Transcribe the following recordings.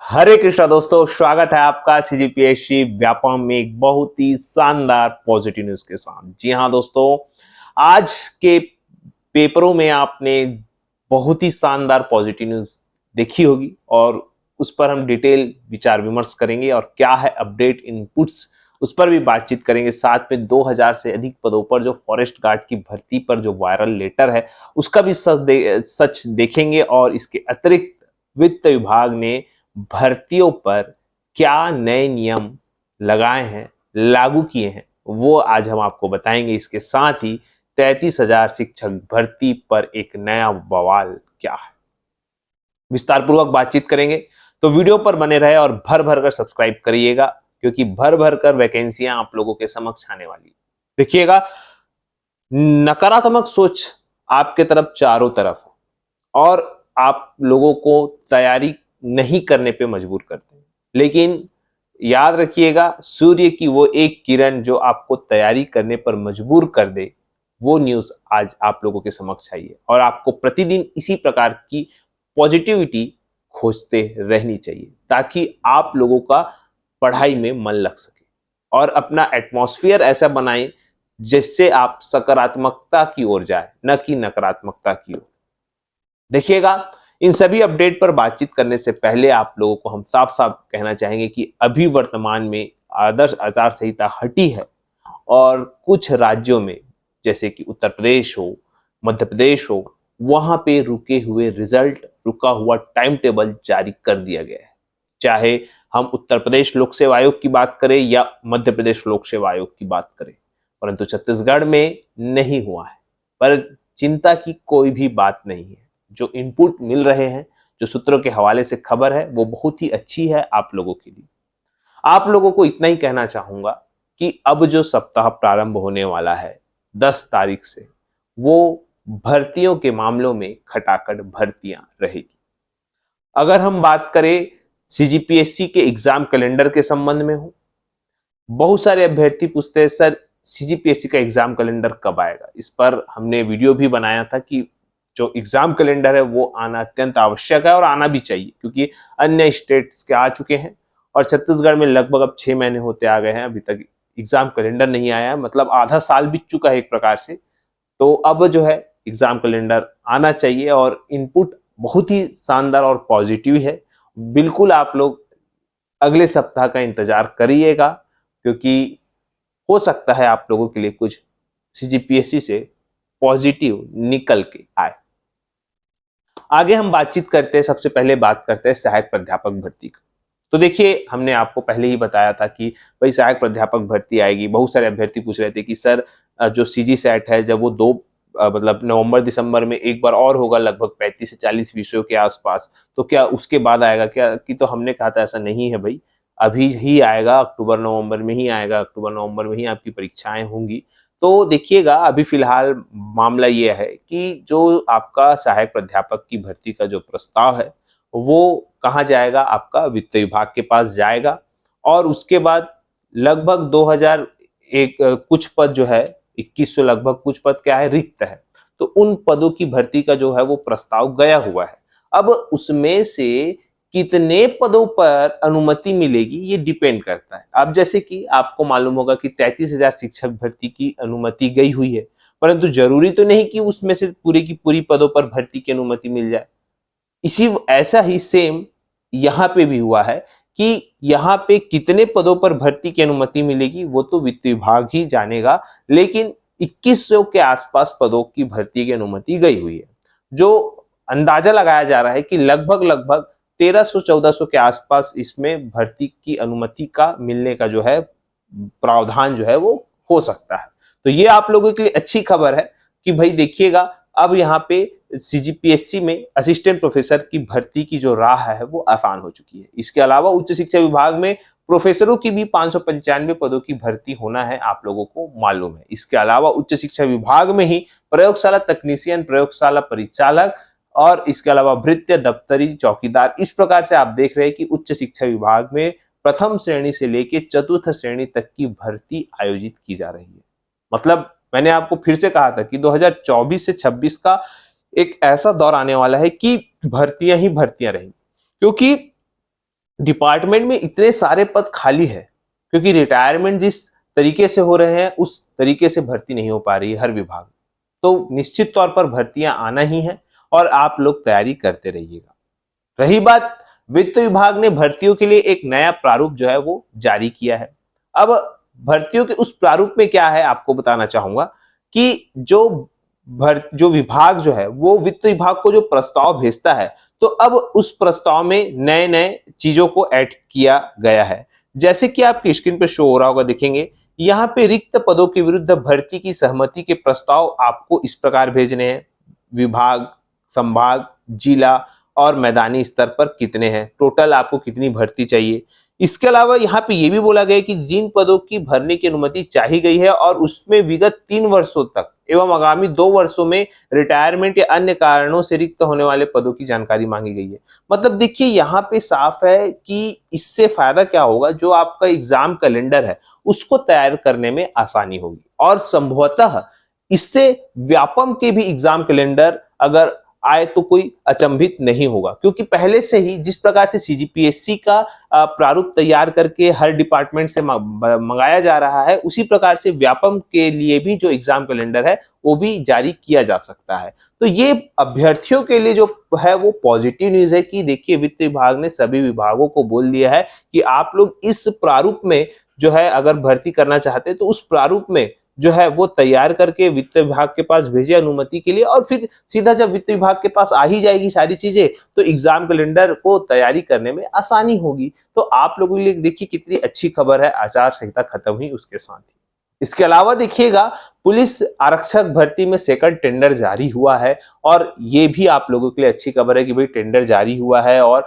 हरे कृष्णा दोस्तों, स्वागत है आपका सीजीपीएससी व्यापम में एक बहुत ही शानदार पॉजिटिव न्यूज के साथ। जी हाँ दोस्तों, आज के पेपरों में आपने बहुत ही शानदार पॉजिटिव न्यूज देखी होगी और उस पर हम डिटेल विचार विमर्श करेंगे और क्या है अपडेट इनपुट्स उस पर भी बातचीत करेंगे। साथ में 2000 से अधिक पदों पर जो फॉरेस्ट गार्ड की भर्ती पर जो वायरल लेटर है उसका भी सच देखेंगे और इसके अतिरिक्त वित्त विभाग ने भर्तियों पर क्या नए नियम लगाए हैं, लागू किए हैं, वो आज हम आपको बताएंगे। इसके साथ ही 33,000 शिक्षक भर्ती पर एक नया बवाल क्या है, विस्तार पूर्वक बातचीत करेंगे। तो वीडियो पर बने रहे और भर भर कर सब्सक्राइब करिएगा, क्योंकि भर भर कर वैकेंसियां आप लोगों के समक्ष आने वाली। देखिएगा, नकारात्मक सोच आपके तरफ चारों तरफ और आप लोगों को तैयारी नहीं करने पे मजबूर करते हैं। लेकिन याद रखिएगा, सूर्य की वो एक किरण जो आपको तैयारी करने पर मजबूर कर दे, वो न्यूज आज आप लोगों के समक्ष आई है और आपको प्रतिदिन इसी प्रकार की पॉजिटिविटी खोजते रहनी चाहिए ताकि आप लोगों का पढ़ाई में मन लग सके और अपना एटमॉस्फेयर ऐसा बनाएं जिससे आप सकारात्मकता की ओर जाए, न कि नकारात्मकता की ओर। देखिएगा, इन सभी अपडेट पर बातचीत करने से पहले आप लोगों को हम साफ साफ कहना चाहेंगे कि अभी वर्तमान में आदर्श आचार संहिता हटी है और कुछ राज्यों में जैसे कि उत्तर प्रदेश हो, मध्य प्रदेश हो, वहां पे रुके हुए रिजल्ट, रुका हुआ टाइम टेबल जारी कर दिया गया है। चाहे हम उत्तर प्रदेश लोक सेवा आयोग की बात करें या मध्य प्रदेश लोक सेवा आयोग की बात करें, परंतु छत्तीसगढ़ में नहीं हुआ है। पर चिंता की कोई भी बात नहीं है। जो इनपुट मिल रहे हैं, जो सूत्रों के हवाले से खबर है, वो बहुत ही अच्छी है आप लोगों के लिए। आप लोगों को इतना ही कहना चाहूंगा कि अब जो सप्ताह प्रारंभ होने वाला है 10 तारीख से, वो भर्तियों के मामलों में खटाखट भर्तियां रहेगी। अगर हम बात करें सीजीपीएससी के एग्जाम कैलेंडर के संबंध में हो, बहुत सारे अभ्यर्थी पूछते हैं सर सीजीपीएससी का एग्जाम कैलेंडर कब आएगा। इस पर हमने वीडियो भी बनाया था कि जो एग्जाम कैलेंडर है वो आना अत्यंत आवश्यक है और आना भी चाहिए, क्योंकि अन्य स्टेट्स के आ चुके हैं और छत्तीसगढ़ में लगभग अब 6 महीने होते आ गए हैं, अभी तक एग्जाम कैलेंडर नहीं आया है। मतलब आधा साल बीत चुका है एक प्रकार से। तो अब जो है एग्जाम कैलेंडर आना चाहिए और इनपुट बहुत ही शानदार और पॉजिटिव है। बिल्कुल आप लोग अगले सप्ताह का इंतजार करिएगा, क्योंकि हो सकता है आप लोगों के लिए कुछ सीजीपीएससी से पॉजिटिव निकल के आए। आगे हम बातचीत करते हैं, सबसे पहले बात करते हैं सहायक प्राध्यापक भर्ती का। तो देखिए, हमने आपको पहले ही बताया था कि भाई सहायक प्राध्यापक भर्ती आएगी। बहुत सारे अभ्यर्थी पूछ रहे थे कि सर जो सीजी सेट है जब वो मतलब नवंबर दिसंबर में एक बार और होगा लगभग 35 से 40 विषयों के आसपास, तो क्या उसके बाद आएगा क्या? कि तो हमने कहा था ऐसा नहीं है भाई, अभी ही आएगा, अक्टूबर नवंबर में ही आएगा, अक्टूबर नवंबर में ही आपकी परीक्षाएं होंगी। तो देखिएगा, अभी फिलहाल मामला ये है कि जो आपका सहायक प्राध्यापक की भर्ती का जो प्रस्ताव है वो कहाँ जाएगा, आपका वित्त विभाग के पास जाएगा और उसके बाद लगभग 2001 कुछ पद जो है 2100 लगभग कुछ पद क्या है, रिक्त है। तो उन पदों की भर्ती का जो है वो प्रस्ताव गया हुआ है। अब उसमें से कितने पदों पर अनुमति मिलेगी ये डिपेंड करता है। अब जैसे कि आपको मालूम होगा कि 33,000 शिक्षक भर्ती की अनुमति गई हुई है, परंतु जरूरी तो नहीं कि उसमें से पूरी की पूरी पदों पर भर्ती की अनुमति मिल जाए। इसी ऐसा ही सेम यहाँ पे भी हुआ है कि यहाँ पे कितने पदों पर भर्ती की अनुमति मिलेगी वो तो वित्त विभाग ही जानेगा, लेकिन 2100 के आसपास पदों की भर्ती की अनुमति गई हुई है। जो अंदाजा लगाया जा रहा है कि लगभग 1300-1400 के आसपास इसमें भर्ती की अनुमति का मिलने का जो है प्रावधान जो है वो हो सकता है। तो ये आप लोगों के लिए अच्छी खबर है कि भाई देखिएगा, अब यहाँ पे सीजीपीएससी में असिस्टेंट प्रोफेसर की भर्ती की जो राह है वो आसान हो चुकी है। इसके अलावा उच्च शिक्षा विभाग में प्रोफेसरों की भी 595 पदों की भर्ती होना है, आप लोगों को मालूम है। इसके अलावा उच्च शिक्षा विभाग में ही प्रयोगशाला तकनीशियन, प्रयोगशाला परिचालक और इसके अलावा भृत्य, दफ्तरी, चौकीदार, इस प्रकार से आप देख रहे हैं कि उच्च शिक्षा विभाग में प्रथम श्रेणी से लेकर चतुर्थ श्रेणी तक की भर्ती आयोजित की जा रही है। मतलब मैंने आपको फिर से कहा था कि 2024 से 26 का एक ऐसा दौर आने वाला है कि भर्तियां ही भर्तियां रहेंगी, क्योंकि डिपार्टमेंट में इतने सारे पद खाली है क्योंकि रिटायरमेंट जिस तरीके से हो रहे हैं उस तरीके से भर्ती नहीं हो पा रही है हर विभाग। तो निश्चित तौर पर भर्तियां आना ही है और आप लोग तैयारी करते रहिएगा। रही बात, वित्त विभाग ने भर्तियों के लिए एक नया प्रारूप जो है वो जारी किया है। अब भर्तियों के उस प्रारूप में क्या है आपको बताना चाहूंगा कि जो विभाग जो है वो वित्त विभाग को जो प्रस्ताव भेजता है तो अब उस प्रस्ताव में नए नए चीजों को ऐड किया गया है। जैसे कि आपकी स्क्रीन पर शो हो रहा होगा, देखेंगे यहाँ पे रिक्त पदों के विरुद्ध भर्ती की सहमति के प्रस्ताव आपको इस प्रकार भेजने हैं। विभाग, संभाग, जिला और मैदानी स्तर पर कितने हैं, टोटल आपको कितनी भर्ती चाहिए। इसके अलावा यहाँ पे ये भी बोला गया कि जिन पदों की भरने की अनुमति चाही गई है और उसमें विगत 3 वर्षों तक एवं आगामी 2 वर्षों में रिटायरमेंट या अन्य कारणों से रिक्त होने वाले पदों की जानकारी मांगी गई है। मतलब देखिए यहाँ पे साफ है कि इससे फायदा क्या होगा, जो आपका एग्जाम कैलेंडर है उसको तैयार करने में आसानी होगी और संभवतः इससे व्यापम के भी एग्जाम कैलेंडर अगर आए तो कोई अचंभित नहीं होगा, क्योंकि पहले से ही जिस प्रकार से सीजीपीएससी का प्रारूप तैयार करके हर डिपार्टमेंट से मंगाया जा रहा है, उसी प्रकार से व्यापम के लिए भी जो एग्जाम कैलेंडर है वो भी जारी किया जा सकता है। तो ये अभ्यर्थियों के लिए जो है वो पॉजिटिव न्यूज है कि देखिए वित्त विभाग ने सभी विभागों को बोल दिया है कि आप लोग इस प्रारूप में जो है अगर भर्ती करना चाहते हैं तो उस प्रारूप में जो है वो तैयार करके वित्त विभाग के पास भेजे अनुमति के लिए, और फिर सीधा जब वित्त विभाग के पास आ ही जाएगी सारी चीजें तो एग्जाम कैलेंडर को तैयारी करने में आसानी होगी। तो आप लोगों के लिए देखिए कितनी अच्छी खबर है, आचार संहिता खत्म हुई उसके साथ ही। इसके अलावा देखिएगा पुलिस आरक्षक भर्ती में सेकंड टेंडर जारी हुआ है और ये भी आप लोगों के लिए अच्छी खबर है कि भाई टेंडर जारी हुआ है और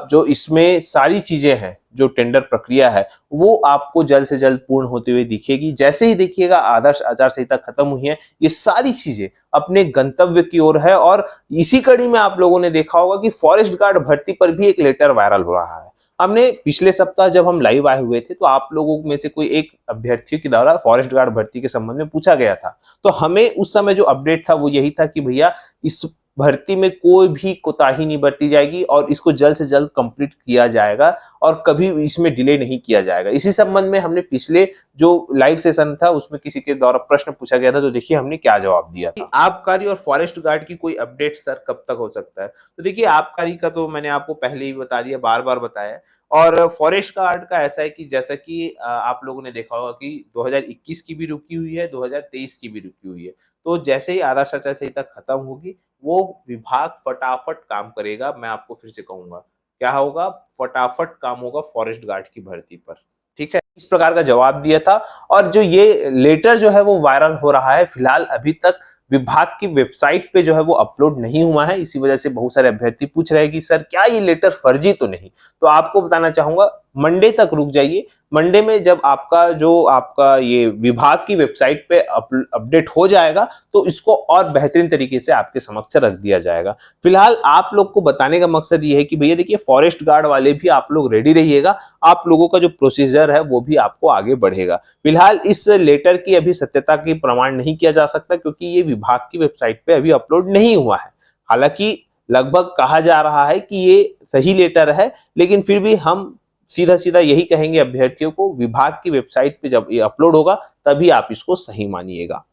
जो इसमें सारी चीजें हैं, जो टेंडर प्रक्रिया है वो आपको जल्द से जल्द पूर्ण होते हुए दिखेगी। जैसे ही देखिएगा आदर्श आचार संहिता खत्म हुई है, ये सारी चीजें अपने गंतव्य की ओर है। और इसी कड़ी में आप लोगों ने देखा होगा कि फॉरेस्ट गार्ड भर्ती पर भी एक लेटर वायरल हो रहा है। हमने पिछले सप्ताह जब हम लाइव आए हुए थे तो आप लोगों में से कोई एक अभ्यर्थी के द्वारा फॉरेस्ट गार्ड भर्ती के संबंध में पूछा गया था, तो हमें उस समय जो अपडेट था वो यही था कि भैया इस भर्ती में कोई भी कोताही नहीं बरती जाएगी और इसको जल्द से जल्द कंप्लीट किया जाएगा और कभी इसमें डिले नहीं किया जाएगा। इसी संबंध में हमने पिछले जो लाइव सेशन था उसमें किसी के द्वारा प्रश्न पूछा गया था, तो देखिए हमने क्या जवाब दिया था। आबकारी और फॉरेस्ट गार्ड की कोई अपडेट सर कब तक हो सकता है? तो देखिए आबकारी का तो मैंने आपको पहले ही बता दिया, बार बार बताया। और फॉरेस्ट गार्ड का ऐसा है कि जैसा कि आप लोगों ने देखा होगा कि 2021 की भी रुकी हुई है, 2023 की भी रुकी हुई है। तो जैसे ही आदर्श आचार संहिता खत्म होगी वो विभाग फटाफट काम करेगा। मैं आपको फिर से कहूंगा क्या होगा, फटाफट काम होगा फॉरेस्ट गार्ड की भर्ती पर। ठीक है, इस प्रकार का जवाब दिया था। और जो ये लेटर जो है वो वायरल हो रहा है, फिलहाल अभी तक विभाग की वेबसाइट पे जो है वो अपलोड नहीं हुआ है। इसी वजह से बहुत सारे अभ्यर्थी पूछ रहे हैं कि सर क्या ये लेटर फर्जी तो नहीं? तो आपको बताना चाहूंगा मंडे तक रुक जाइए। मंडे में जब आपका ये विभाग की वेबसाइट पे अपडेट हो जाएगा तो इसको और बेहतरीन तरीके से आपके समक्ष रख दिया जाएगा। फिलहाल आप लोग को बताने का मकसद ये है कि भैया देखिए फॉरेस्ट गार्ड वाले भी आप लोग रेडी रहिएगा, आप लोगों का जो प्रोसीजर है वो भी आपको आगे बढ़ेगा। फिलहाल इस लेटर की अभी सत्यता की प्रमाण नहीं किया जा सकता क्योंकि ये विभाग की वेबसाइट पे अभी अपलोड नहीं हुआ है। हालांकि लगभग कहा जा रहा है कि ये सही लेटर है, लेकिन फिर भी हम सीधा सीधा यही कहेंगे अभ्यर्थियों को, विभाग की वेबसाइट पे जब ये अपलोड होगा तभी आप इसको सही मानिएगा।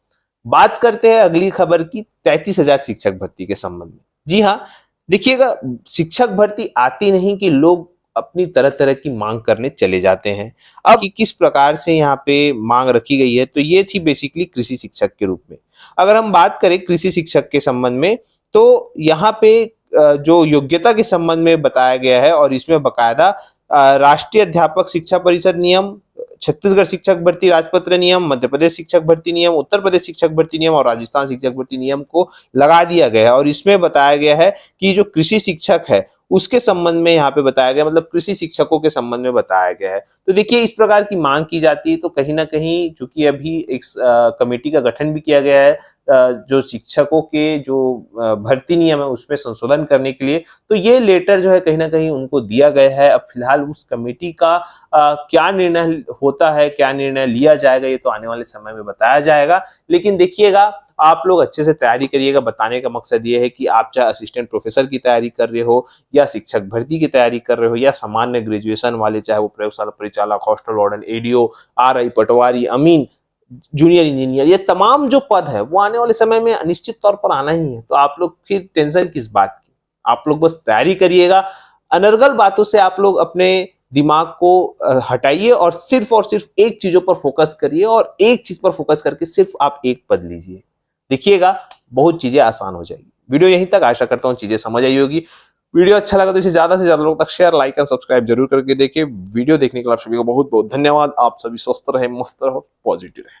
बात करते हैं अगली खबर की, 33,000 शिक्षक भर्ती के संबंध में। जी हाँ, देखिएगा शिक्षक भर्ती आती नहीं कि लोग अपनी तरह तरह की मांग करने चले जाते हैं। अब कि किस प्रकार से यहाँ पे मांग रखी गई है, तो ये थी बेसिकली कृषि शिक्षक के रूप में। अगर हम बात करें कृषि शिक्षक के संबंध में तो यहाँ पे जो योग्यता के संबंध में बताया गया है और इसमें बकायदा राष्ट्रीय अध्यापक शिक्षा परिषद नियम, छत्तीसगढ़ शिक्षक भर्ती राजपत्र नियम, मध्य प्रदेश शिक्षक भर्ती नियम, उत्तर प्रदेश शिक्षक भर्ती नियम और राजस्थान शिक्षक भर्ती नियम को लगा दिया गया है। और इसमें बताया गया है कि जो कृषि शिक्षक है उसके संबंध में यहाँ पे बताया गया, मतलब कृषि शिक्षकों के संबंध में बताया गया है। तो देखिए इस प्रकार की मांग की जाती है तो कहीं ना कहीं चूंकि अभी एक कमेटी का गठन भी किया गया है जो शिक्षकों के जो भर्ती नियम है उसमें संशोधन करने के लिए, तो ये लेटर जो है कहीं ना कहीं उनको दिया गया है। अब फिलहाल उस कमेटी का क्या निर्णय होता है, क्या निर्णय लिया जाएगा, ये तो आने वाले समय में बताया जाएगा। लेकिन देखिएगा आप लोग अच्छे से तैयारी करिएगा। बताने का मकसद ये है कि आप चाहे असिस्टेंट प्रोफेसर की तैयारी कर रहे हो या शिक्षक भर्ती की तैयारी कर रहे हो या सामान्य ग्रेजुएशन वाले, चाहे वो प्रयोगशाला परिचालक, हॉस्टल वार्डन, एडीओ, आरआई, पटवारी, अमीन, जूनियर इंजीनियर, ये तमाम जो पद है वो आने वाले समय में निश्चित तौर पर आना ही है। तो आप लोग फिर टेंशन किस बात की, आप लोग बस तैयारी करिएगा। अनर्गल बातों से आप लोग अपने दिमाग को हटाइए और सिर्फ एक चीजों पर फोकस करिए और एक चीज पर फोकस करके सिर्फ आप एक पद लीजिए। देखिएगा बहुत चीजें आसान हो जाएगी। वीडियो यहीं तक, आशा करता हूँ चीजें समझ आई होगी। वीडियो अच्छा लगा तो इसे ज्यादा से ज्यादा लोगों तक शेयर, लाइक एंड सब्सक्राइब जरूर करके देखिए। वीडियो देखने के लिए आप सभी को बहुत बहुत धन्यवाद। आप सभी स्वस्थ रहे, मस्त रहो, पॉजिटिव रहे।